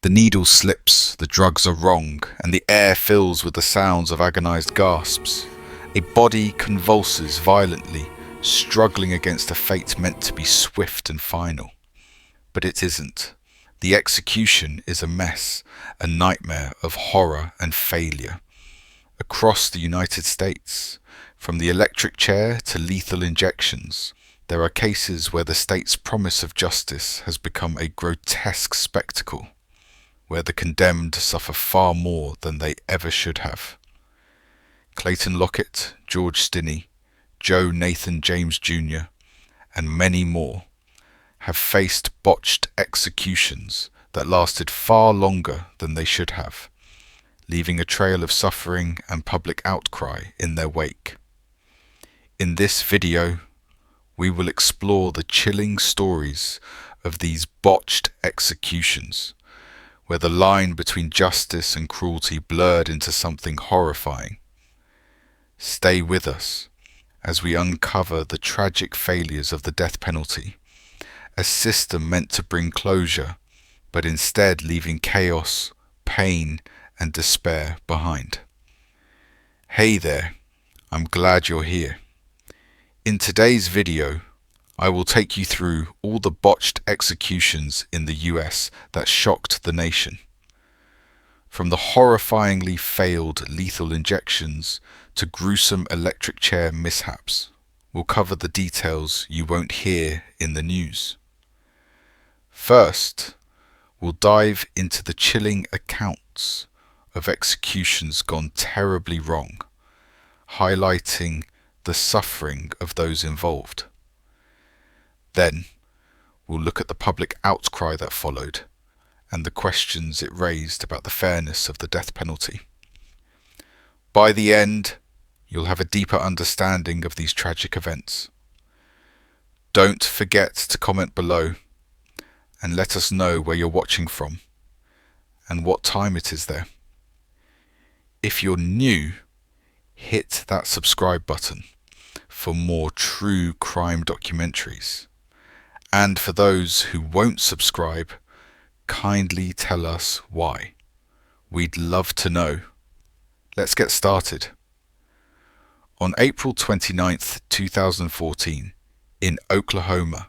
The needle slips, the drugs are wrong, and the air fills with the sounds of agonized gasps. A body convulses violently, struggling against a fate meant to be swift and final. But it isn't. The execution is a mess, a nightmare of horror and failure. Across the United States, from the electric chair to lethal injections, there are cases where the state's promise of justice has become a grotesque spectacle, where the condemned suffer far more than they ever should have. Clayton Lockett, George Stinney, Joe Nathan James Jr., and many more have faced botched executions that lasted far longer than they should have, leaving a trail of suffering and public outcry in their wake. In this video, we will explore the chilling stories of these botched executions, where the line between justice and cruelty blurred into something horrifying. Stay with us as we uncover the tragic failures of the death penalty, a system meant to bring closure, but instead leaving chaos, pain, and despair behind. Hey there, I'm glad you're here. In today's video, I will take you through all the botched executions in the US that shocked the nation. From the horrifyingly failed lethal injections to gruesome electric chair mishaps, we'll cover the details you won't hear in the news. First, we'll dive into the chilling accounts of executions gone terribly wrong, highlighting the suffering of those involved. Then, we'll look at the public outcry that followed and the questions it raised about the fairness of the death penalty. By the end, you'll have a deeper understanding of these tragic events. Don't forget to comment below and let us know where you're watching from and what time it is there. If you're new, hit that subscribe button for more true crime documentaries. And for those who won't subscribe, kindly tell us why. We'd love to know. Let's get started. On April 29th, 2014, in Oklahoma,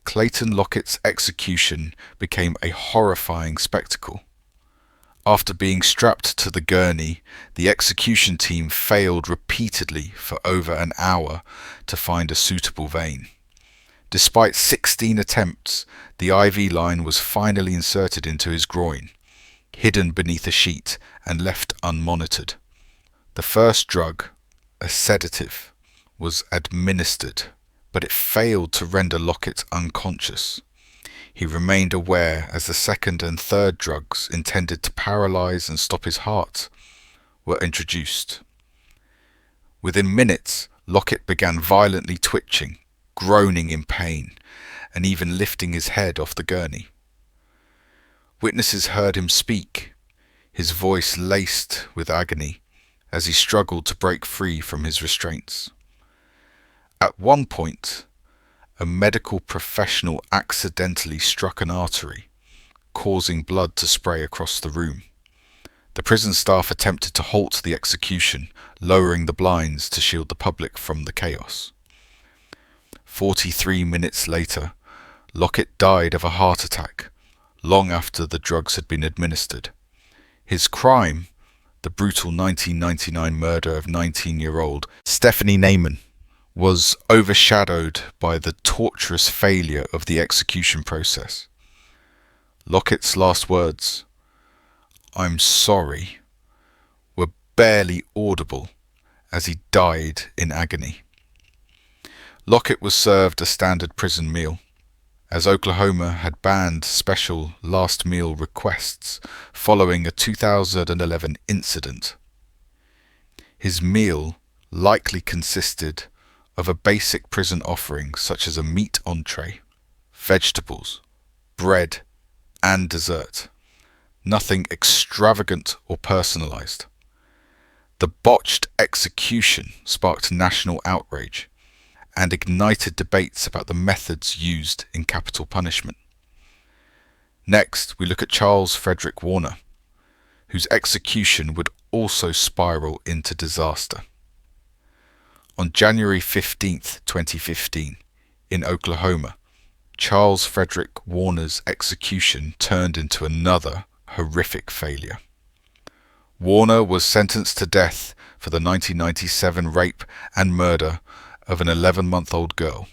Clayton Lockett's execution became a horrifying spectacle. After being strapped to the gurney, the execution team failed repeatedly for over an hour to find a suitable vein. Despite 16 attempts, the IV line was finally inserted into his groin, hidden beneath a sheet and left unmonitored. The first drug, a sedative, was administered, but it failed to render Lockett unconscious. He remained aware as the second and third drugs intended to paralyze and stop his heart were introduced. Within minutes, Lockett began violently twitching, groaning in pain, and even lifting his head off the gurney. Witnesses heard him speak, his voice laced with agony, as he struggled to break free from his restraints. At one point, a medical professional accidentally struck an artery, causing blood to spray across the room. The prison staff attempted to halt the execution, lowering the blinds to shield the public from the chaos. 43 minutes later, Lockett died of a heart attack, long after the drugs had been administered. His crime, the brutal 1999 murder of 19-year-old Stephanie Naiman, was overshadowed by the torturous failure of the execution process. Lockett's last words, "I'm sorry," were barely audible as he died in agony. Lockett was served a standard prison meal, as Oklahoma had banned special last meal requests following a 2011 incident. His meal likely consisted of a basic prison offering such as a meat entree, vegetables, bread, and dessert. Nothing extravagant or personalized. The botched execution sparked national outrage and ignited debates about the methods used in capital punishment. Next, we look at Charles Frederick Warner, whose execution would also spiral into disaster. On January 15th, 2015, in Oklahoma, Charles Frederick Warner's execution turned into another horrific failure. Warner was sentenced to death for the 1997 rape and murder of an 11-month-old girl.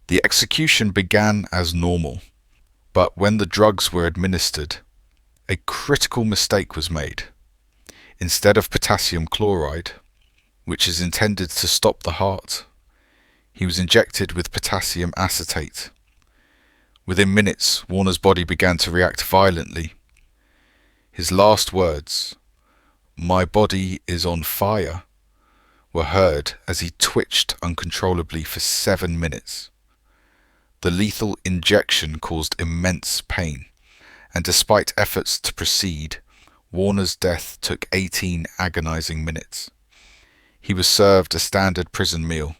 The execution began as normal, but when the drugs were administered, a critical mistake was made. Instead of potassium chloride, which is intended to stop the heart, he was injected with potassium acetate. Within minutes, Warner's body began to react violently. His last words, "My body is on fire," were heard as he twitched uncontrollably for 7 minutes. The lethal injection caused immense pain, and despite efforts to proceed, Warner's death took 18 agonizing minutes. He was served a standard prison meal,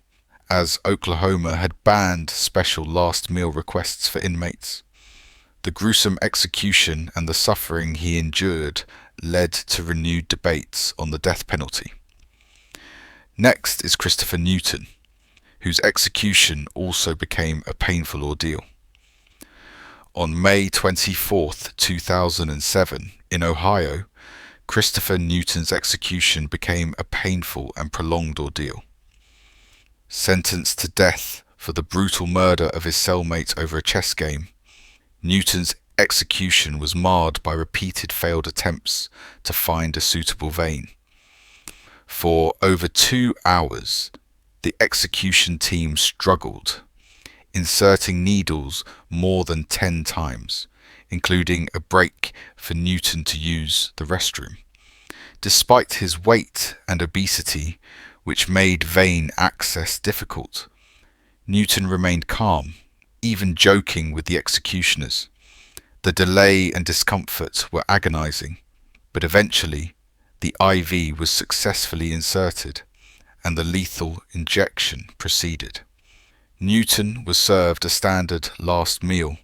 as Oklahoma had banned special last meal requests for inmates. The gruesome execution and the suffering he endured led to renewed debates on the death penalty. Next is Christopher Newton, whose execution also became a painful ordeal. On May 24th, 2007, in Ohio, Christopher Newton's execution became a painful and prolonged ordeal. Sentenced to death for the brutal murder of his cellmate over a chess game, Newton's execution was marred by repeated failed attempts to find a suitable vein. For over 2 hours, the execution team struggled, inserting needles more than 10 times, including a break for Newton to use the restroom. Despite his weight and obesity, which made vein access difficult, Newton remained calm, even joking with the executioners. The delay and discomfort were agonizing, but eventually the IV was successfully inserted and the lethal injection proceeded. Newton was served a standard last meal,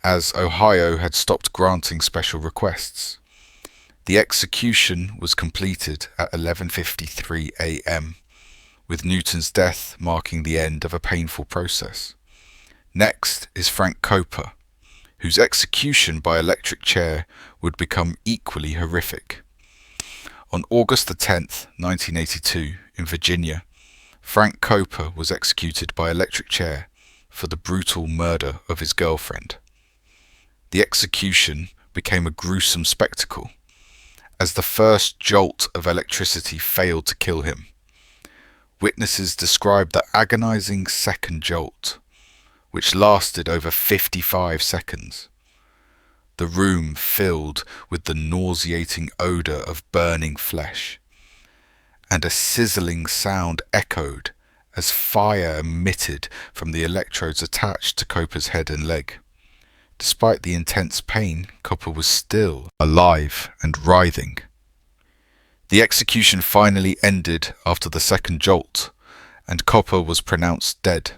as Ohio had stopped granting special requests. The execution was completed at 11:53 a.m., with Newton's death marking the end of a painful process. Next is Frank Coper, whose execution by electric chair would become equally horrific. On August 10th, 1982, in Virginia, Frank Coper was executed by electric chair for the brutal murder of his girlfriend. The execution became a gruesome spectacle, as the first jolt of electricity failed to kill him. Witnesses described the agonizing second jolt, which lasted over 55 seconds. The room filled with the nauseating odor of burning flesh, and a sizzling sound echoed as fire emitted from the electrodes attached to Coper's head and leg. Despite the intense pain, Coper was still alive and writhing. The execution finally ended after the second jolt, and Coper was pronounced dead.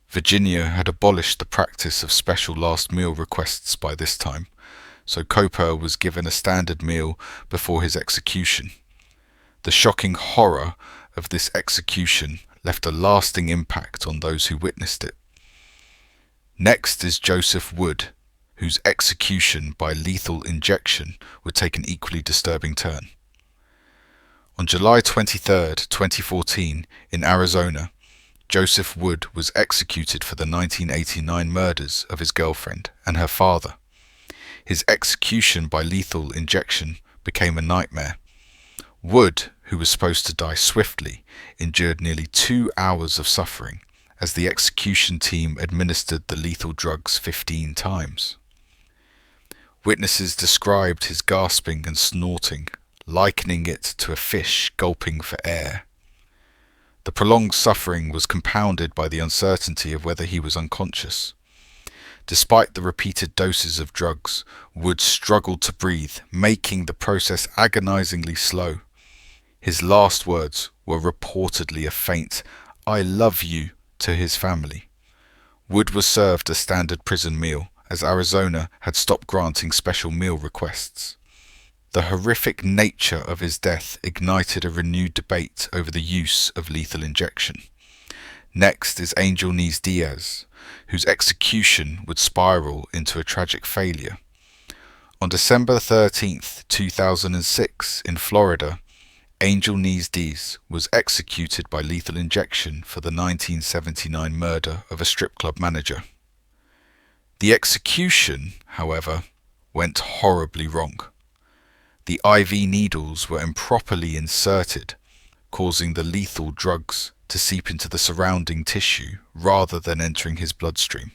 Virginia had abolished the practice of special last meal requests by this time, so Coper was given a standard meal before his execution. The shocking horror of this execution left a lasting impact on those who witnessed it. Next is Joseph Wood, whose execution by lethal injection would take an equally disturbing turn. On July 23, 2014, in Arizona, Joseph Wood was executed for the 1989 murders of his girlfriend and her father. His execution by lethal injection became a nightmare. Wood, who was supposed to die swiftly, endured nearly 2 hours of suffering as the execution team administered the lethal drugs 15 times. Witnesses described his gasping and snorting, likening it to a fish gulping for air. The prolonged suffering was compounded by the uncertainty of whether he was unconscious. Despite the repeated doses of drugs, Wood struggled to breathe, making the process agonizingly slow. His last words were reportedly a faint "I love you" to his family. Wood was served a standard prison meal as Arizona had stopped granting special meal requests. The horrific nature of his death ignited a renewed debate over the use of lethal injection. Next is Angel Nees Diaz, whose execution would spiral into a tragic failure. On December 13th, 2006, in Florida, Angel Nees Diaz was executed by lethal injection for the 1979 murder of a strip club manager. The execution, however, went horribly wrong. The IV needles were improperly inserted, causing the lethal drugs to seep into the surrounding tissue rather than entering his bloodstream.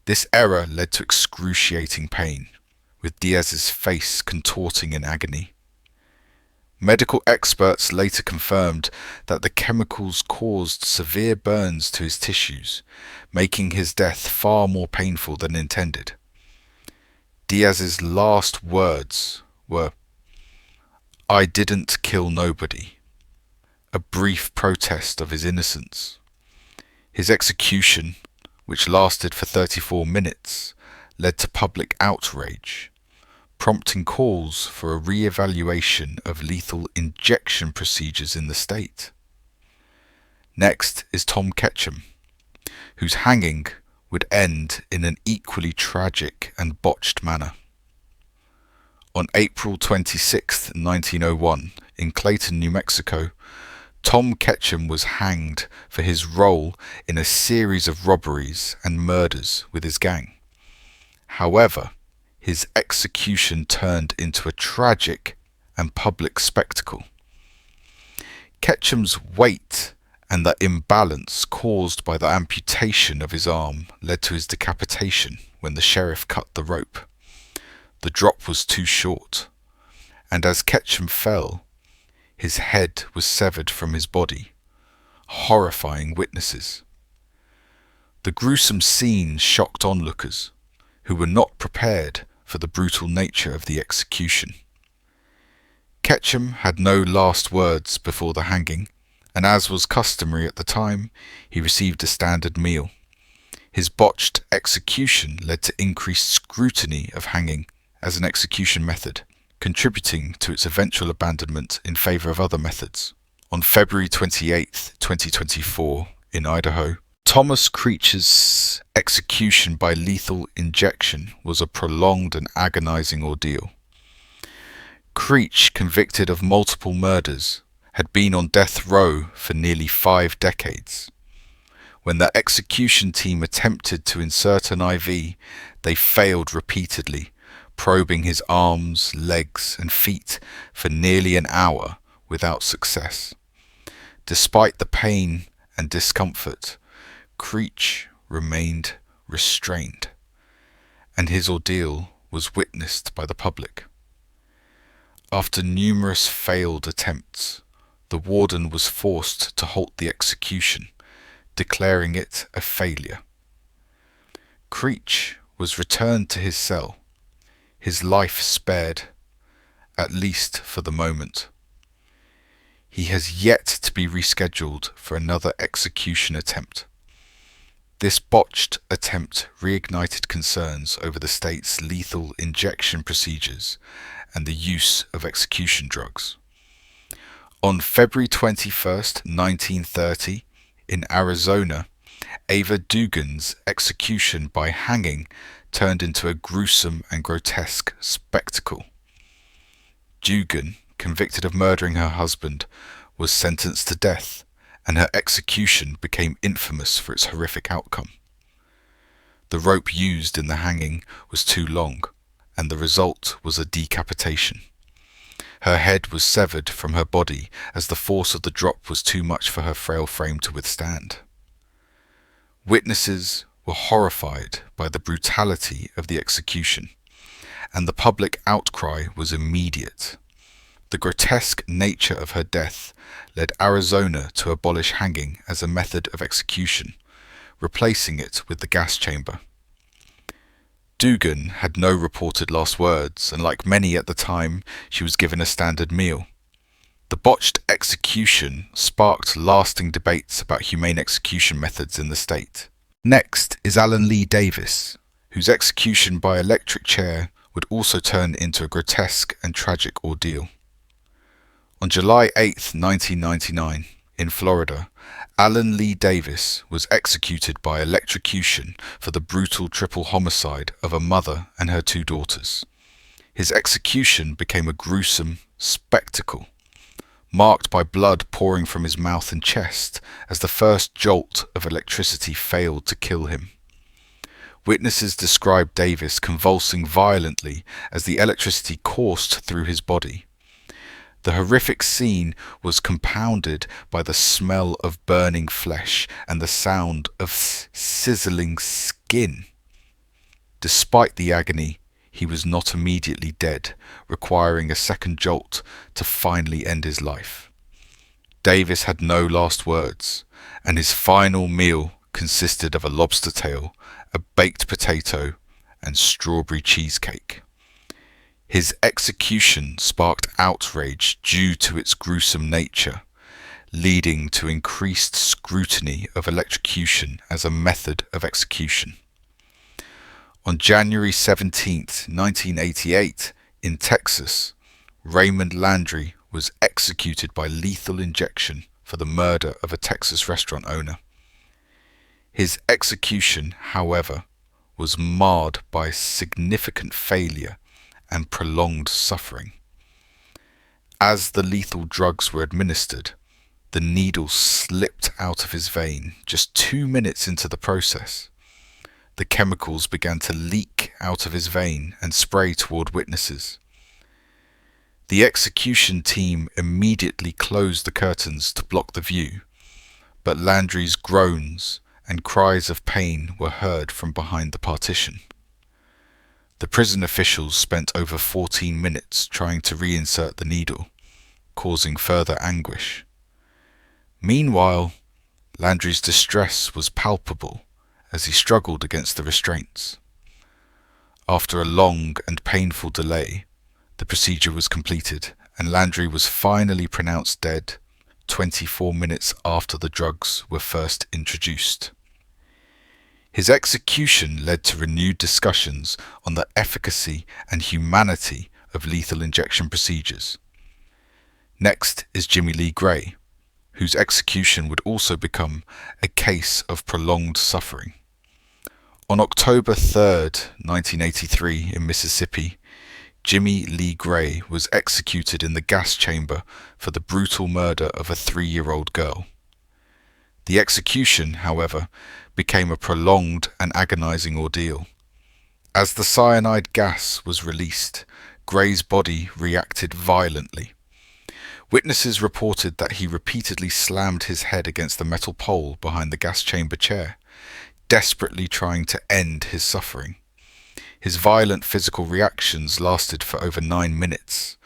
This error led to excruciating pain, with Diaz's face contorting in agony. Medical experts later confirmed that the chemicals caused severe burns to his tissues, making his death far more painful than intended. Diaz's last words were, "I didn't kill nobody," a brief protest of his innocence. His execution, which lasted for 34 minutes, led to public outrage, prompting calls for a re-evaluation of lethal injection procedures in the state. Next is Tom Ketchum, whose hanging would end in an equally tragic and botched manner. On April 26, 1901, in Clayton, New Mexico, Tom Ketchum was hanged for his role in a series of robberies and murders with his gang. However, his execution turned into a tragic and public spectacle. Ketchum's weight and the imbalance caused by the amputation of his arm led to his decapitation when the sheriff cut the rope. The drop was too short, and as Ketchum fell, his head was severed from his body, horrifying witnesses. The gruesome scene shocked onlookers, who were not prepared for the brutal nature of the execution. Ketchum had no last words before the hanging, and as was customary at the time, he received a standard meal. His botched execution led to increased scrutiny of hanging as an execution method, contributing to its eventual abandonment in favor of other methods. On February 28, 2024, in Idaho, Thomas Creech's execution by lethal injection was a prolonged and agonizing ordeal. Creech, convicted of multiple murders, had been on death row for nearly 5 decades. When the execution team attempted to insert an IV, they failed repeatedly, probing his arms, legs, and feet for nearly an hour without success. Despite the pain and discomfort, Creech remained restrained, and his ordeal was witnessed by the public. After numerous failed attempts, the warden was forced to halt the execution, declaring it a failure. Creech was returned to his cell, his life spared, at least for the moment. He has yet to be rescheduled for another execution attempt. This botched attempt reignited concerns over the state's lethal injection procedures and the use of execution drugs. On February 21, 1930, in Arizona, Ava Dugan's execution by hanging turned into a gruesome and grotesque spectacle. Dugan, convicted of murdering her husband, was sentenced to death, and her execution became infamous for its horrific outcome. The rope used in the hanging was too long, and the result was a decapitation. Her head was severed from her body as the force of the drop was too much for her frail frame to withstand. Witnesses were horrified by the brutality of the execution, and the public outcry was immediate. The grotesque nature of her death led Arizona to abolish hanging as a method of execution, replacing it with the gas chamber. Dugan had no reported last words, and like many at the time, she was given a standard meal. The botched execution sparked lasting debates about humane execution methods in the state. Next is Alan Lee Davis, whose execution by electric chair would also turn into a grotesque and tragic ordeal. On July 8, 1999, in Florida, Alan Lee Davis was executed by electrocution for the brutal triple homicide of a mother and her 2 daughters. His execution became a gruesome spectacle, marked by blood pouring from his mouth and chest as the first jolt of electricity failed to kill him. Witnesses described Davis convulsing violently as the electricity coursed through his body. The horrific scene was compounded by the smell of burning flesh and the sound of sizzling skin. Despite the agony, he was not immediately dead, requiring a second jolt to finally end his life. Davis had no last words, and his final meal consisted of a lobster tail, a baked potato, and strawberry cheesecake. His execution sparked outrage due to its gruesome nature, leading to increased scrutiny of electrocution as a method of execution. On January 17, 1988, in Texas, Raymond Landry was executed by lethal injection for the murder of a Texas restaurant owner. His execution, however, was marred by significant failure and prolonged suffering. As the lethal drugs were administered, the needle slipped out of his vein just 2 minutes into the process. The chemicals began to leak out of his vein and spray toward witnesses. The execution team immediately closed the curtains to block the view, but Landry's groans and cries of pain were heard from behind the partition. The prison officials spent over 14 minutes trying to reinsert the needle, causing further anguish. Meanwhile, Landry's distress was palpable as he struggled against the restraints. After a long and painful delay, the procedure was completed and Landry was finally pronounced dead 24 minutes after the drugs were first introduced. His execution led to renewed discussions on the efficacy and humanity of lethal injection procedures. Next is Jimmy Lee Gray, whose execution would also become a case of prolonged suffering. On October 3, 1983, in Mississippi, Jimmy Lee Gray was executed in the gas chamber for the brutal murder of a 3-year-old girl. The execution, however, became a prolonged and agonizing ordeal. As the cyanide gas was released, Gray's body reacted violently. Witnesses reported that he repeatedly slammed his head against the metal pole behind the gas chamber chair, desperately trying to end his suffering. His violent physical reactions lasted for over 9 minutes,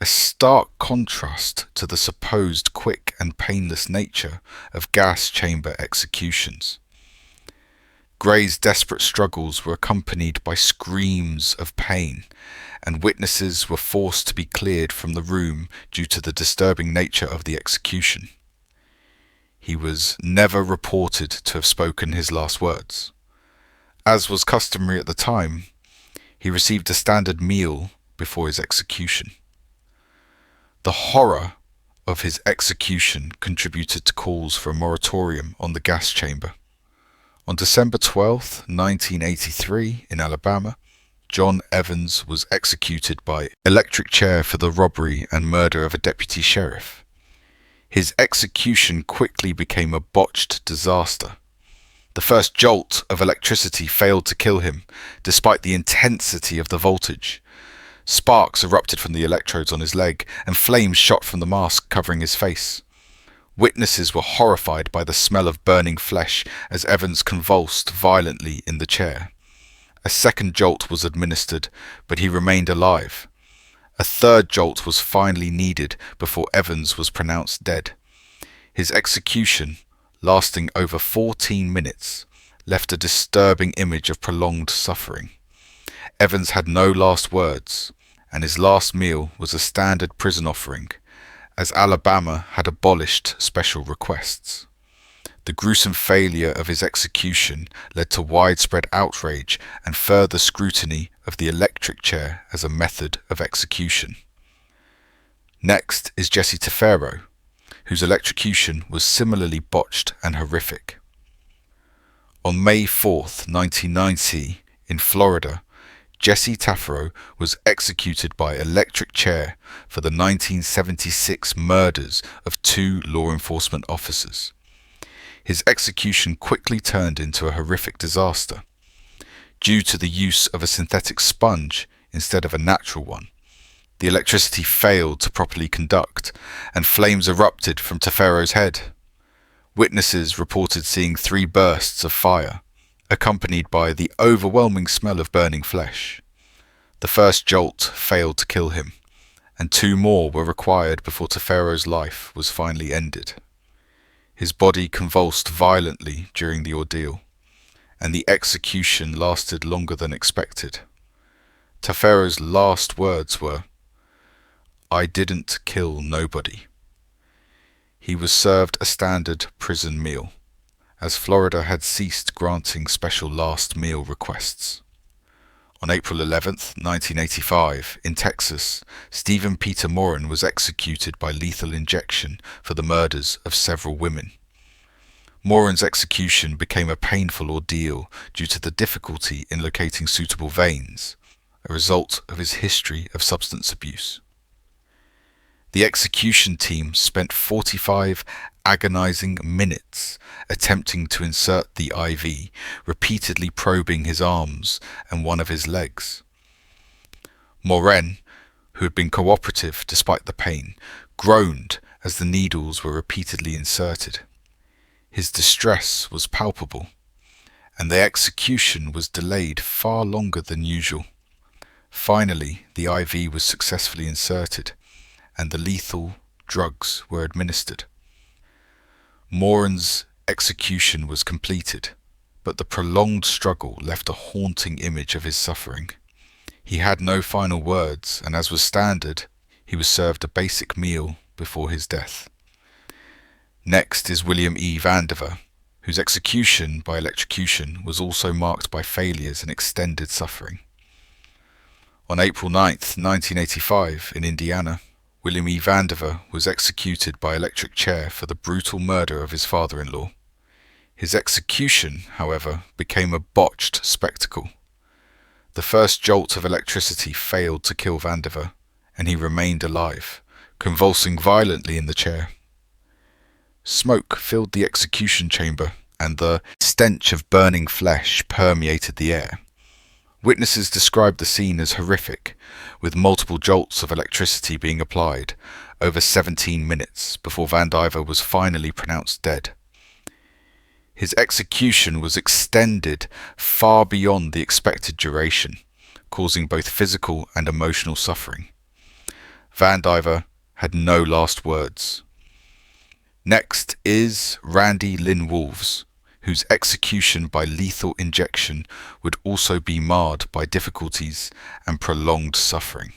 a stark contrast to the supposed quick and painless nature of gas chamber executions. Gray's desperate struggles were accompanied by screams of pain, and witnesses were forced to be cleared from the room due to the disturbing nature of the execution. He was never reported to have spoken his last words. As was customary at the time, he received a standard meal before his execution. The horror of his execution contributed to calls for a moratorium on the gas chamber. On December 12, 1983, in Alabama, John Evans was executed by electric chair for the robbery and murder of a deputy sheriff. His execution quickly became a botched disaster. The first jolt of electricity failed to kill him, despite the intensity of the voltage. Sparks erupted from the electrodes on his leg, and flames shot from the mask covering his face. Witnesses were horrified by the smell of burning flesh as Evans convulsed violently in the chair. A second jolt was administered, but he remained alive. A third jolt was finally needed before Evans was pronounced dead. His execution, lasting over 14 minutes, left a disturbing image of prolonged suffering. Evans had no last words, and his last meal was a standard prison offering, as Alabama had abolished special requests. The gruesome failure of his execution led to widespread outrage and further scrutiny of the electric chair as a method of execution. Next is Jesse Taffero, whose electrocution was similarly botched and horrific. On May 4th, 1990, in Florida, Jesse Taffero was executed by electric chair for the 1976 murders of 2 law enforcement officers. His execution quickly turned into a horrific disaster, due to the use of a synthetic sponge instead of a natural one. The electricity failed to properly conduct, and flames erupted from Taffero's head. Witnesses reported seeing 3 bursts of fire, accompanied by the overwhelming smell of burning flesh. The first jolt failed to kill him, and 2 more were required before Taffero's life was finally ended. His body convulsed violently during the ordeal, and the execution lasted longer than expected. Taffero's last words were, "I didn't kill nobody." He was served a standard prison meal, as Florida had ceased granting special last meal requests. On April 11th, 1985, in Texas, Stephen Peter Morin was executed by lethal injection for the murders of several women. Morin's execution became a painful ordeal due to the difficulty in locating suitable veins, a result of his history of substance abuse. The execution team spent 45 agonizing minutes attempting to insert the IV, repeatedly probing his arms and one of his legs. Morin, who had been cooperative despite the pain, groaned as the needles were repeatedly inserted. His distress was palpable, and the execution was delayed far longer than usual. Finally, the IV was successfully inserted, and the lethal drugs were administered. Morin's execution was completed, but the prolonged struggle left a haunting image of his suffering. He had no final words, and as was standard, he was served a basic meal before his death. Next is William E. Vandiver, whose execution by electrocution was also marked by failures and extended suffering. On April 9th, 1985, in Indiana, William E. Vandiver was executed by electric chair for the brutal murder of his father-in-law. His execution, however, became a botched spectacle. The first jolt of electricity failed to kill Vandiver, and he remained alive, convulsing violently in the chair. Smoke filled the execution chamber, and the stench of burning flesh permeated the air. Witnesses described the scene as horrific, with multiple jolts of electricity being applied over 17 minutes before Vandiver was finally pronounced dead. His execution was extended far beyond the expected duration, causing both physical and emotional suffering. Vandiver had no last words. Next is Randy Lynn Wolves, whose execution by lethal injection would also be marred by difficulties and prolonged suffering.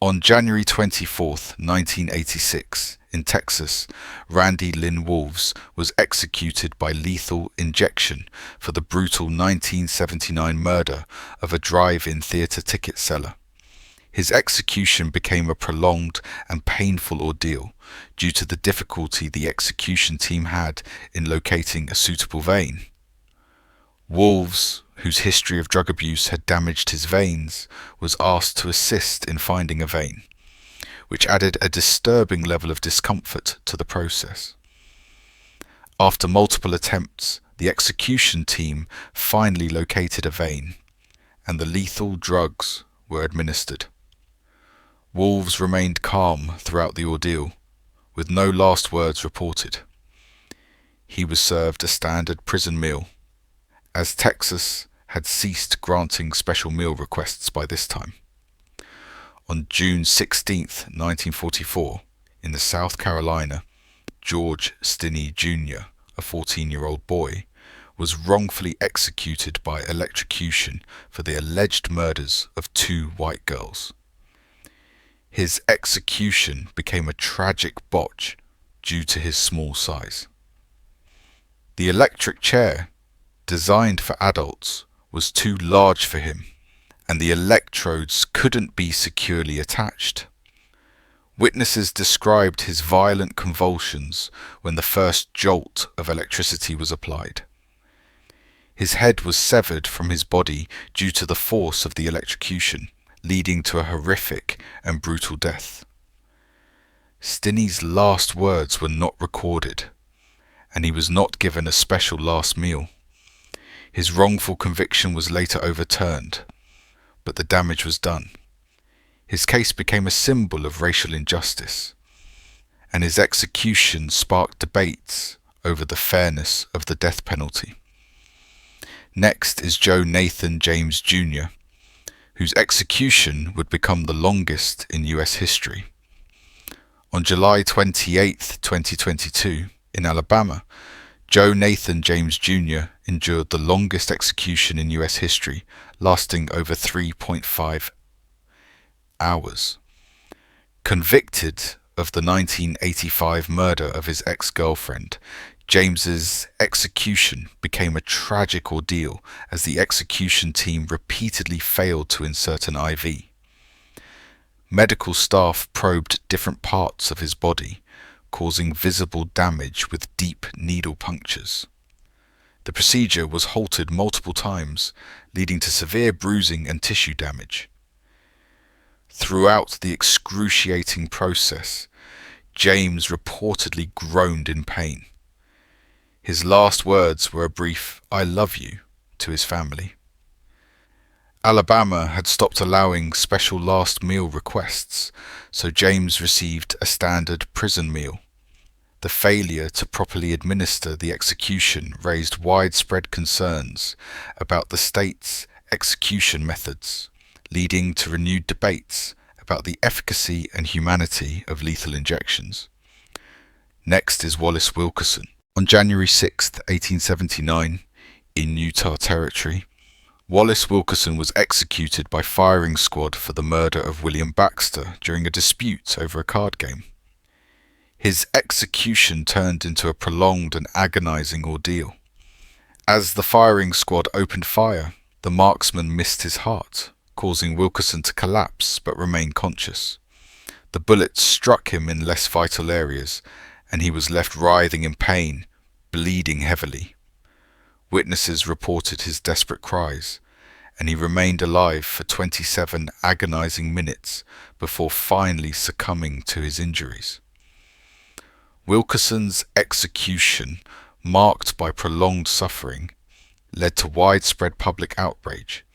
On January 24, 1986, in Texas, Randy Lynn Wolves was executed by lethal injection for the brutal 1979 murder of a drive-in theater ticket seller. His execution became a prolonged and painful ordeal due to the difficulty the execution team had in locating a suitable vein. Wolves, whose history of drug abuse had damaged his veins, was asked to assist in finding a vein, which added a disturbing level of discomfort to the process. After multiple attempts, the execution team finally located a vein, and the lethal drugs were administered. Wolves remained calm throughout the ordeal, with no last words reported. He was served a standard prison meal, as Texas had ceased granting special meal requests by this time. On June 16, 1944, in the South Carolina, George Stinney Jr., a 14-year-old boy, was wrongfully executed by electrocution for the alleged murders of 2 white girls. His execution became a tragic botch due to his small size. The electric chair, designed for adults, was too large for him, and the electrodes couldn't be securely attached. Witnesses described his violent convulsions when the first jolt of electricity was applied. His head was severed from his body due to the force of the electrocution, leading to a horrific and brutal death. Stinney's last words were not recorded, and he was not given a special last meal. His wrongful conviction was later overturned, but the damage was done. His case became a symbol of racial injustice, and his execution sparked debates over the fairness of the death penalty. Next is Joe Nathan James Jr., whose execution would become the longest in US history. On July 28, 2022, in Alabama, Joe Nathan James Jr. endured the longest execution in US history, lasting over 3.5 hours. Convicted of the 1985 murder of his ex-girlfriend, James's execution became a tragic ordeal as the execution team repeatedly failed to insert an IV. Medical staff probed different parts of his body, causing visible damage with deep needle punctures. The procedure was halted multiple times, leading to severe bruising and tissue damage. Throughout the excruciating process, James reportedly groaned in pain. His last words were a brief "I love you" to his family. Alabama had stopped allowing special last meal requests, so James received a standard prison meal. The failure to properly administer the execution raised widespread concerns about the state's execution methods, leading to renewed debates about the efficacy and humanity of lethal injections. Next is Wallace Wilkerson. On January 6, 1879, in Utah Territory, Wallace Wilkerson was executed by firing squad for the murder of William Baxter during a dispute over a card game. His execution turned into a prolonged and agonizing ordeal. As the firing squad opened fire, the marksman missed his heart, causing Wilkerson to collapse but remain conscious. The bullets struck him in less vital areas, and he was left writhing in pain, bleeding heavily. Witnesses reported his desperate cries, and he remained alive for 27 agonizing minutes before finally succumbing to his injuries. Wilkerson's execution, marked by prolonged suffering, led to widespread public outrage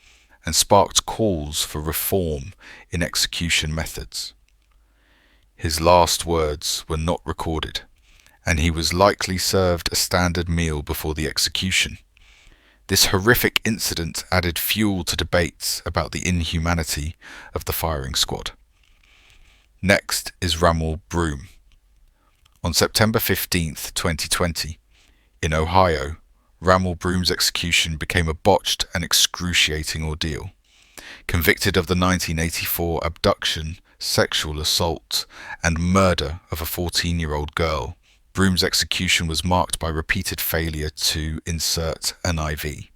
and sparked calls for reform in execution methods. His last words were not recorded, and he was likely served a standard meal before the execution. This horrific incident added fuel to debates about the inhumanity of the firing squad. Next is Ramal Broom. On September 15, 2020, in Ohio, Ramal Broom's execution became a botched and excruciating ordeal. Convicted of the 1984 abduction, sexual assault, and murder of a 14-year-old girl, Broom's execution was marked by repeated failure to insert an IV.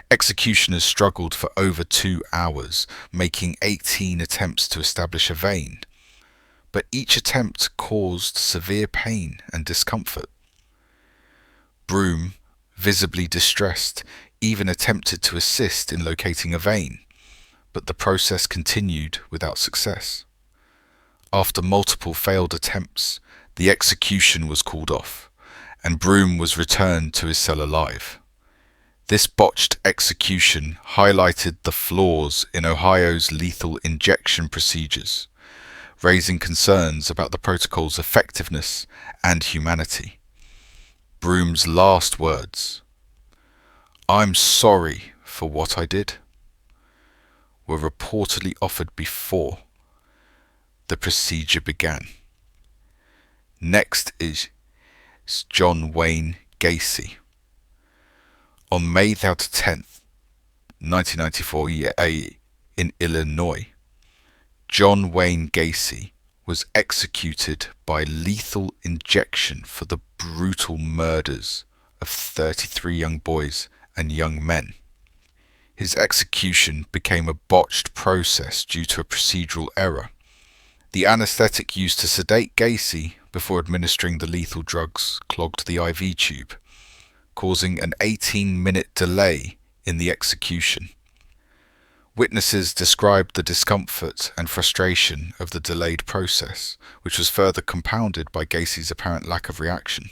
Executioners struggled for over 2 hours, making 18 attempts to establish a vein, but each attempt caused severe pain and discomfort. Broom, visibly distressed, even attempted to assist in locating a vein, but the process continued without success. After multiple failed attempts, the execution was called off, and Broom was returned to his cell alive. This botched execution highlighted the flaws in Ohio's lethal injection procedures, raising concerns about the protocol's effectiveness and humanity. Broom's last words, "I'm sorry for what I did," were reportedly offered before the procedure began. Next is John Wayne Gacy. On May 10th, 1994, in Illinois, John Wayne Gacy was executed by lethal injection for the brutal murders of 33 young boys and young men. His execution became a botched process due to a procedural error. The anesthetic used to sedate Gacy before administering the lethal drugs clogged the IV tube, causing an 18-minute delay in the execution. Witnesses described the discomfort and frustration of the delayed process, which was further compounded by Gacy's apparent lack of reaction.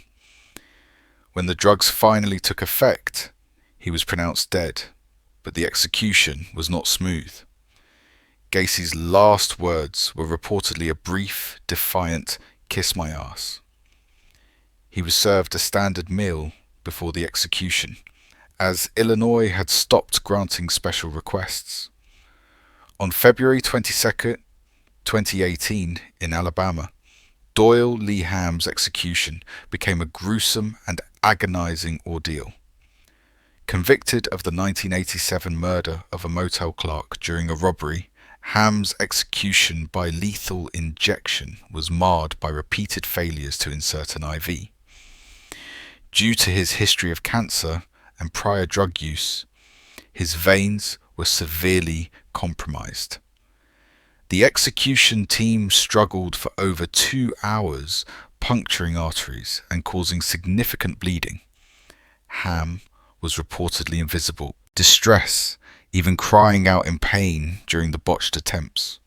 When the drugs finally took effect, he was pronounced dead, but the execution was not smooth. Gacy's last words were reportedly a brief, defiant, "kiss my ass." He was served a standard meal before the execution, as Illinois had stopped granting special requests. On February 22, 2018, in Alabama, Doyle Lee Ham's execution became a gruesome and agonizing ordeal. Convicted of the 1987 murder of a motel clerk during a robbery, Ham's execution by lethal injection was marred by repeated failures to insert an IV. Due to his history of cancer and prior drug use, his veins were severely compromised. The execution team struggled for over 2 hours, puncturing arteries and causing significant bleeding. Ham was reportedly invisible, distress, even crying out in pain during the botched attempts.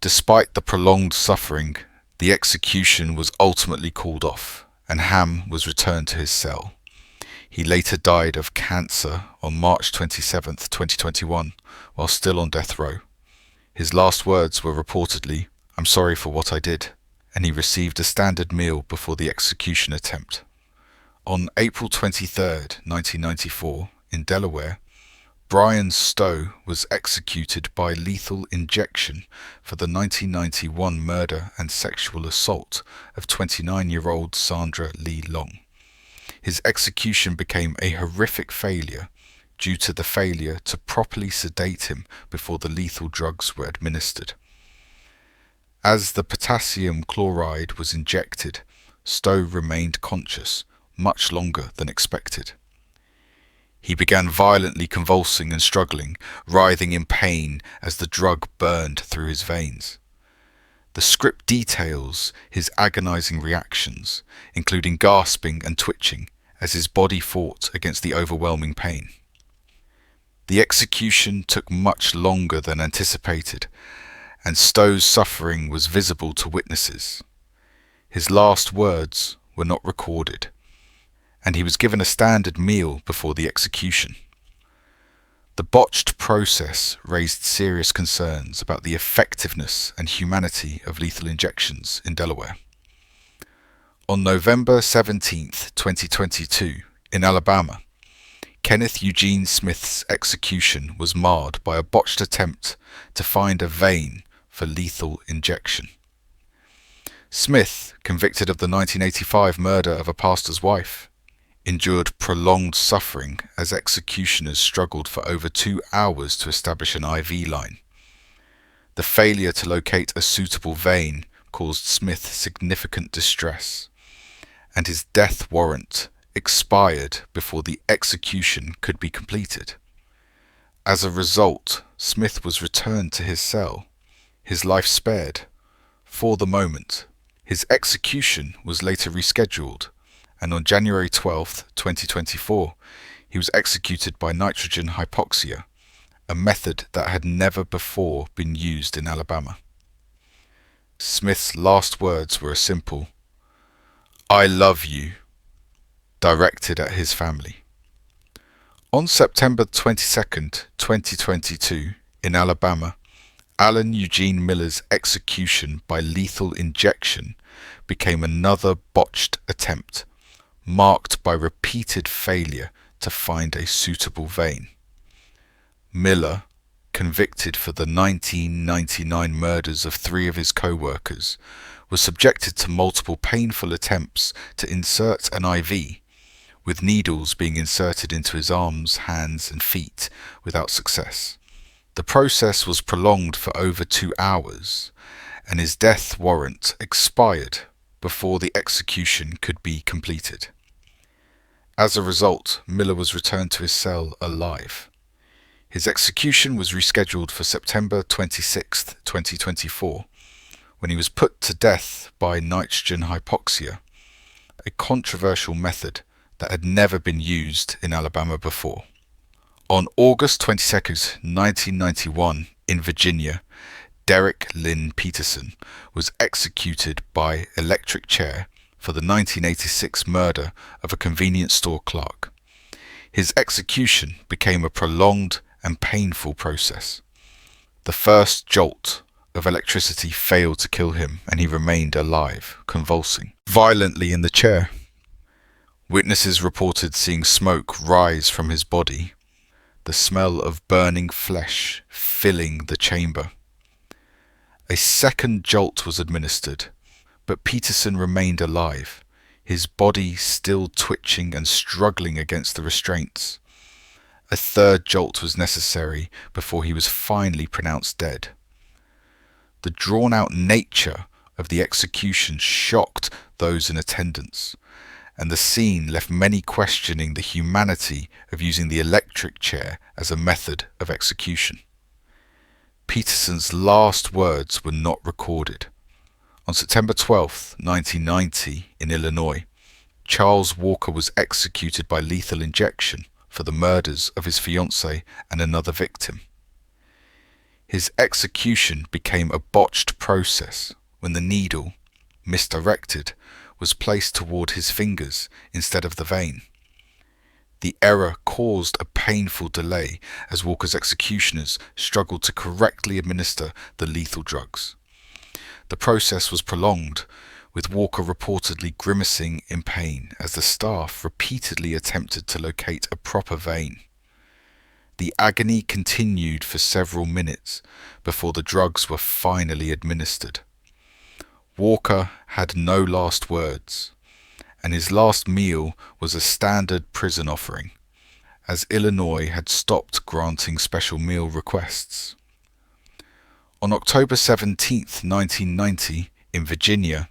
Despite the prolonged suffering, the execution was ultimately called off, and Ham was returned to his cell. He later died of cancer on March 27, 2021, while still on death row. His last words were reportedly, "I'm sorry for what I did," and he received a standard meal before the execution attempt. On April 23, 1994, in Delaware, Brian Stowe was executed by lethal injection for the 1991 murder and sexual assault of 29-year-old Sandra Lee Long. His execution became a horrific failure due to the failure to properly sedate him before the lethal drugs were administered. As the potassium chloride was injected, Stowe remained conscious much longer than expected. He began violently convulsing and struggling, writhing in pain as the drug burned through his veins. The script details his agonizing reactions, including gasping and twitching as his body fought against the overwhelming pain. The execution took much longer than anticipated, and Stowe's suffering was visible to witnesses. His last words were not recorded, and he was given a standard meal before the execution. The botched process raised serious concerns about the effectiveness and humanity of lethal injections in Delaware. On November 17, 2022, in Alabama, Kenneth Eugene Smith's execution was marred by a botched attempt to find a vein for lethal injection. Smith, convicted of the 1985 murder of a pastor's wife, endured prolonged suffering as executioners struggled for over 2 hours to establish an IV line. The failure to locate a suitable vein caused Smith significant distress, and his death warrant expired before the execution could be completed. As a result, Smith was returned to his cell, his life spared. For the moment, his execution was later rescheduled, and on January 12, 2024, he was executed by nitrogen hypoxia, a method that had never before been used in Alabama. Smith's last words were a simple, "I love you," directed at his family. On September 22, 2022, in Alabama, Alan Eugene Miller's execution by lethal injection became another botched attempt, marked by repeated failure to find a suitable vein. Miller, convicted for the 1999 murders of 3 of his co-workers, was subjected to multiple painful attempts to insert an IV, with needles being inserted into his arms, hands and feet without success. The process was prolonged for over 2 hours, and his death warrant expired before the execution could be completed. As a result, Miller was returned to his cell alive. His execution was rescheduled for September 26, 2024, when he was put to death by nitrogen hypoxia, a controversial method that had never been used in Alabama before. On August 22, 1991, in Virginia, Derek Lynn Peterson was executed by electricchair for the 1986 murder of a convenience store clerk. His execution became a prolonged and painful process. The first jolt of electricity failed to kill him, and he remained alive, convulsing violently in the chair. Witnesses reported seeing smoke rise from his body, the smell of burning flesh filling the chamber. A second jolt was administered, but Peterson remained alive, his body still twitching and struggling against the restraints. A third jolt was necessary before he was finally pronounced dead. The drawn-out nature of the execution shocked those in attendance, and the scene left many questioning the humanity of using the electric chair as a method of execution. Peterson's last words were not recorded. On September 12, 1990, in Illinois, Charles Walker was executed by lethal injection for the murders of his fiancée and another victim. His execution became a botched process when the needle, misdirected, was placed toward his fingers instead of the vein. The error caused a painful delay as Walker's executioners struggled to correctly administer the lethal drugs. The process was prolonged, with Walker reportedly grimacing in pain as the staff repeatedly attempted to locate a proper vein. The agony continued for several minutes before the drugs were finally administered. Walker had no last words, and his last meal was a standard prison offering, as Illinois had stopped granting special meal requests. On October 17, 1990, in Virginia,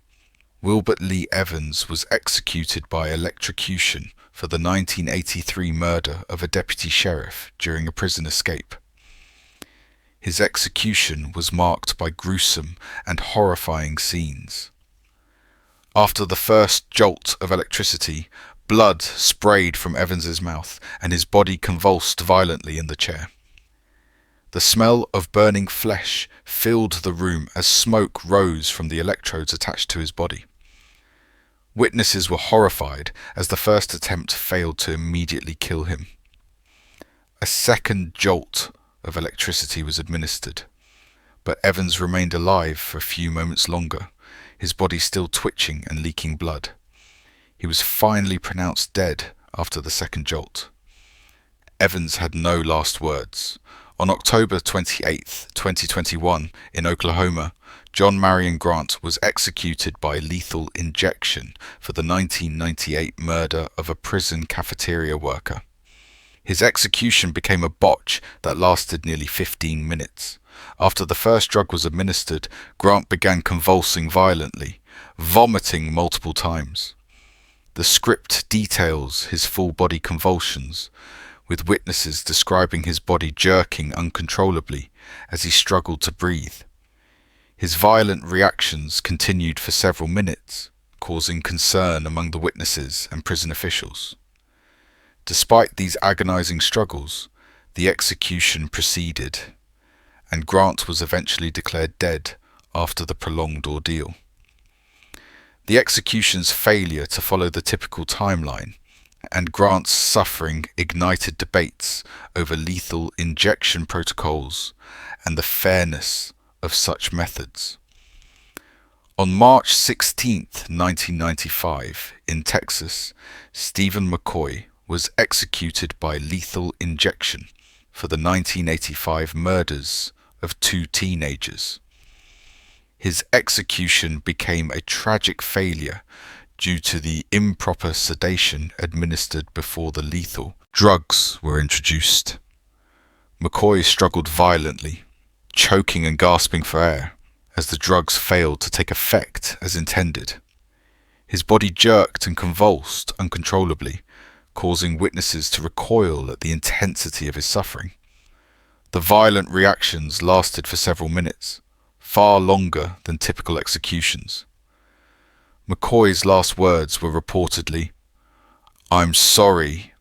Wilbert Lee Evans was executed by electrocution for the 1983 murder of a deputy sheriff during a prison escape. His execution was marked by gruesome and horrifying scenes. After the first jolt of electricity, blood sprayed from Evans's mouth and his body convulsed violently in the chair. The smell of burning flesh filled the room as smoke rose from the electrodes attached to his body. Witnesses were horrified as the first attempt failed to immediately kill him. A second jolt of electricity was administered, but Evans remained alive for a few moments longer, his body still twitching and leaking blood. He was finally pronounced dead after the second jolt. Evans had no last words. On October 28, 2021, in Oklahoma, John Marion Grant was executed by lethal injection for the 1998 murder of a prison cafeteria worker. His execution became a botch that lasted nearly 15 minutes. After the first drug was administered, Grant began convulsing violently, vomiting multiple times. The script details his full-body convulsions, with witnesses describing his body jerking uncontrollably as he struggled to breathe. His violent reactions continued for several minutes, causing concern among the witnesses and prison officials. Despite these agonizing struggles, the execution proceeded, and Grant was eventually declared dead after the prolonged ordeal. The execution's failure to follow the typical timeline and Grant's suffering ignited debates over lethal injection protocols and the fairness of such methods. On March 16, 1995, in Texas, Stephen McCoy was executed by lethal injection for the 1985 murders of 2 teenagers. His execution became a tragic failure due to the improper sedation administered before the lethal drugs were introduced. McCoy struggled violently, choking and gasping for air as the drugs failed to take effect as intended. His body jerked and convulsed uncontrollably, causing witnesses to recoil at the intensity of his suffering. The violent reactions lasted for several minutes, far longer than typical executions. McCoy's last words were reportedly, "I'm sorry,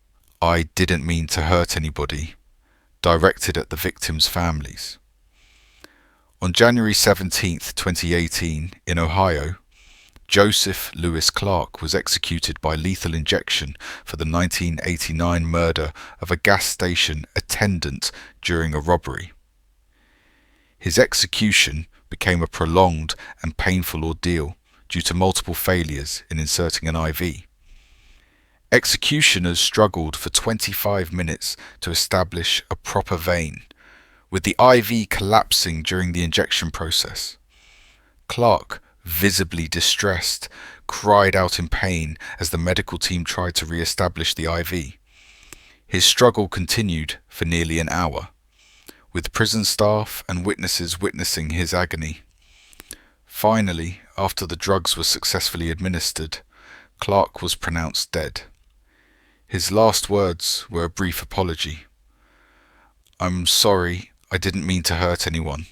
I didn't mean to hurt anybody," directed at the victims' families. On January 17, 2018, in Ohio, Joseph Lewis Clark was executed by lethal injection for the 1989 murder of a gas station attendant during a robbery. His execution became a prolonged and painful ordeal due to multiple failures in inserting an IV. Executioners struggled for 25 minutes to establish a proper vein, with the IV collapsing during the injection process. Clark, visibly distressed, cried out in pain as the medical team tried to re-establish the IV. His struggle continued for nearly an hour, with prison staff and witnesses witnessing his agony. Finally, after the drugs were successfully administered, Clark was pronounced dead. His last words were a brief apology. "I'm sorry, I didn't mean to hurt anyone."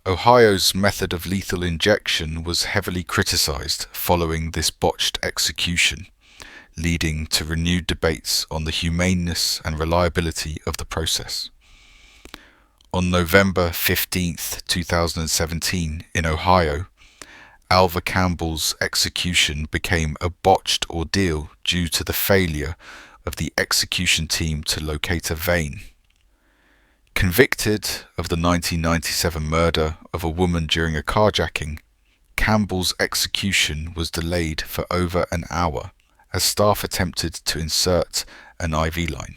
Ohio's method of lethal injection was heavily criticized following this botched execution, leading to renewed debates on the humaneness and reliability of the process. On November 15, 2017, in Ohio, Alva Campbell's execution became a botched ordeal due to the failure of the execution team to locate a vein. Convicted of the 1997 murder of a woman during a carjacking, Campbell's execution was delayed for over an hour as staff attempted to insert an IV line.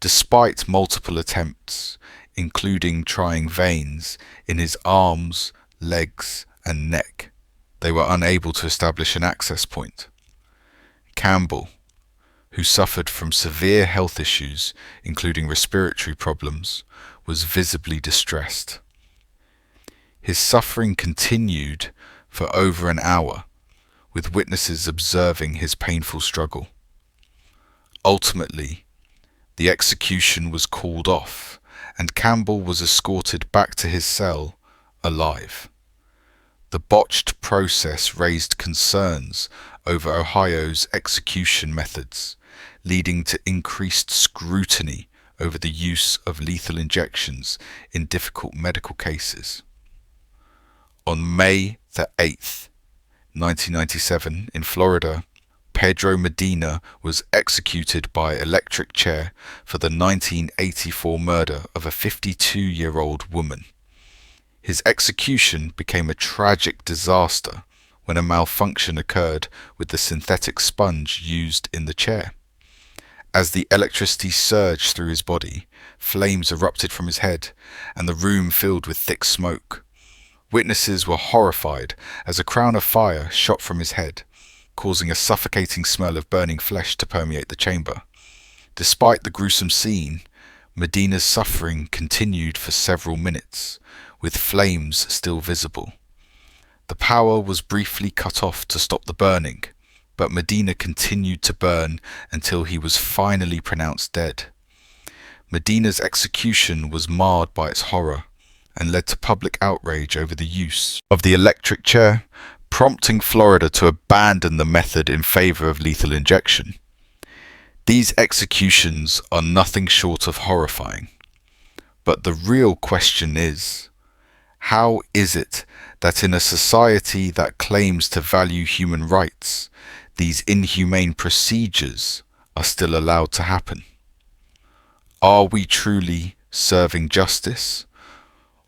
Despite multiple attempts, including trying veins in his arms, legs, and neck, they were unable to establish an access point. Campbell, who suffered from severe health issues, including respiratory problems, was visibly distressed. His suffering continued for over an hour, with witnesses observing his painful struggle. Ultimately, the execution was called off, and Campbell was escorted back to his cell alive. The botched process raised concerns over Ohio's execution methods, leading to increased scrutiny over the use of lethal injections in difficult medical cases. On May the 8th, 1997, in Florida, Pedro Medina was executed by electricchair for the 1984 murder of a 52-year-old woman. His execution became a tragic disaster when a malfunction occurred with the synthetic sponge used in the chair. As the electricity surged through his body, flames erupted from his head, and the room filled with thick smoke. Witnesses were horrified as a crown of fire shot from his head, causing a suffocating smell of burning flesh to permeate the chamber. Despite the gruesome scene, Medina's suffering continued for several minutes, with flames still visible. The power was briefly cut off to stop the burning, but Medina continued to burn until he was finally pronounced dead. Medina's execution was marred by its horror and led to public outrage over the use of the electric chair, prompting Florida to abandon the method in favor of lethal injection. These executions are nothing short of horrifying. But the real question is, how is it that in a society that claims to value human rights, these inhumane procedures are still allowed to happen? Are we truly serving justice,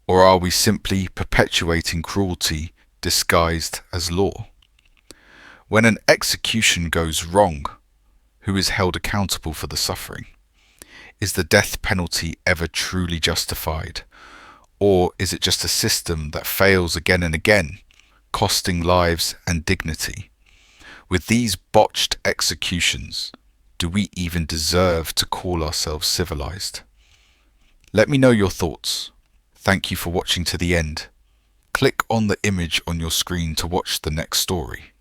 or are we simply perpetuating cruelty disguised as law? When an execution goes wrong, who is held accountable for the suffering? Is the death penalty ever truly justified? Or is it just a system that fails again and again, costing lives and dignity? With these botched executions, do we even deserve to call ourselves civilized? Let me know your thoughts. Thank you for watching to the end. Click on the image on your screen to watch the next story.